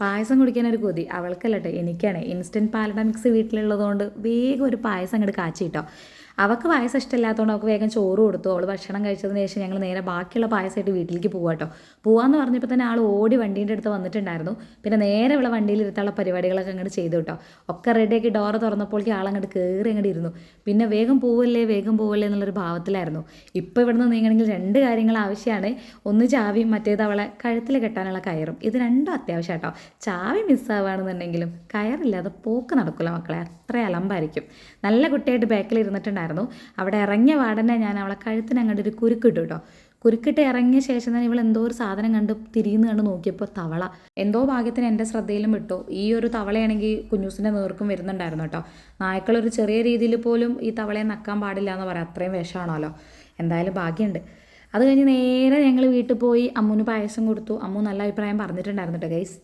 പായസം കുടിക്കാനൊരു കൊതി അവൾക്കല്ലട്ടെ എനിക്കാണ്. ഇൻസ്റ്റൻറ്റ് പാലട മിക്സ് വീട്ടിലുള്ളതുകൊണ്ട് വേഗം ഒരു പായസം അങ്ങോട്ട് കാച്ചി കേട്ടോ. അവൾക്ക് പായസം ഇഷ്ടമില്ലാത്തതുകൊണ്ട് അവൾക്ക് വേഗം ചോറ് കൊടുത്തു. അവൾ ഭക്ഷണം കഴിച്ചതിന് ശേഷം ഞങ്ങൾ നേരെ ബാക്കിയുള്ള പായസമായിട്ട് വീട്ടിലേക്ക് പോകാം കേട്ടോ. പോകാമെന്ന് പറഞ്ഞപ്പോൾ തന്നെ ആൾ ഓടി വണ്ടീൻ്റെ അടുത്ത് വന്നിട്ടുണ്ടായിരുന്നു. പിന്നെ നേരെ ഇവിടെ വണ്ടിയിൽ ഇരുത്താനുള്ള പരിപാടികളൊക്കെ അങ്ങോട്ട് ചെയ്തു കേട്ടോ. ഒക്കെ റെഡിയാക്കി ഡോറ് തുറന്നപ്പോഴേക്ക് ആളങ്ങോട്ട് കയറി അങ്ങോട്ട് ഇരുന്നു. പിന്നെ വേഗം പോവല്ലേ എന്നുള്ളൊരു ഭാവത്തിലായിരുന്നു. ഇപ്പോൾ ഇവിടുന്ന് നീങ്ങണമെങ്കിൽ രണ്ട് കാര്യങ്ങൾ ആവശ്യമാണ്. ഒന്ന് ചാവിയും മറ്റേത് അവളെ കഴുത്തിൽ കെട്ടാനുള്ള കയറും. ഇത് രണ്ടും അത്യാവശ്യം കേട്ടോ. ചാവി മിസ്സാവുകയാണെന്നുണ്ടെങ്കിലും കയറില്ലാതെ പോക്ക് നടക്കില്ല മക്കളെ, അത്ര അലമ്പായിരിക്കും. നല്ല കുട്ടിയായിട്ട് ബാക്കിൽ ഇരുന്നിട്ടുണ്ടായിരുന്നു. അവിടെ ഇറങ്ങിയ പാടന്നെ ഞാൻ അവളെ കഴുത്തിന് അങ്ങോട്ട് ഒരു കുരുക്കിട്ടു കേട്ടോ. കുരുക്കിട്ട് ഇറങ്ങിയ ശേഷം തന്നെ ഇവൾ എന്തോ ഒരു സാധനം കണ്ട് തിരിയുന്ന കണ്ട് നോക്കിയപ്പോൾ തവള എന്തോ ഭാഗ്യത്തിന് എൻ്റെ ശ്രദ്ധയിലും വിട്ടു. ഈ ഒരു തവളയാണെങ്കിൽ കുഞ്ഞൂസിൻ്റെ നേർക്കും വരുന്നുണ്ടായിരുന്നു കേട്ടോ. നായ്ക്കളൊരു ചെറിയ രീതിയിൽ പോലും ഈ തവളയെ നക്കാൻ പാടില്ല എന്ന് പറയാം, അത്രയും വിഷമാണല്ലോ. എന്തായാലും ഭാഗ്യമുണ്ട്. അത് കഴിഞ്ഞ് നേരെ ഞങ്ങൾ വീട്ടിൽ പോയി അമ്മുന് പായസം കൊടുത്തു. അമ്മു നല്ല അഭിപ്രായം പറഞ്ഞിട്ടുണ്ടായിരുന്നു കേട്ടോ ഗൈസ്.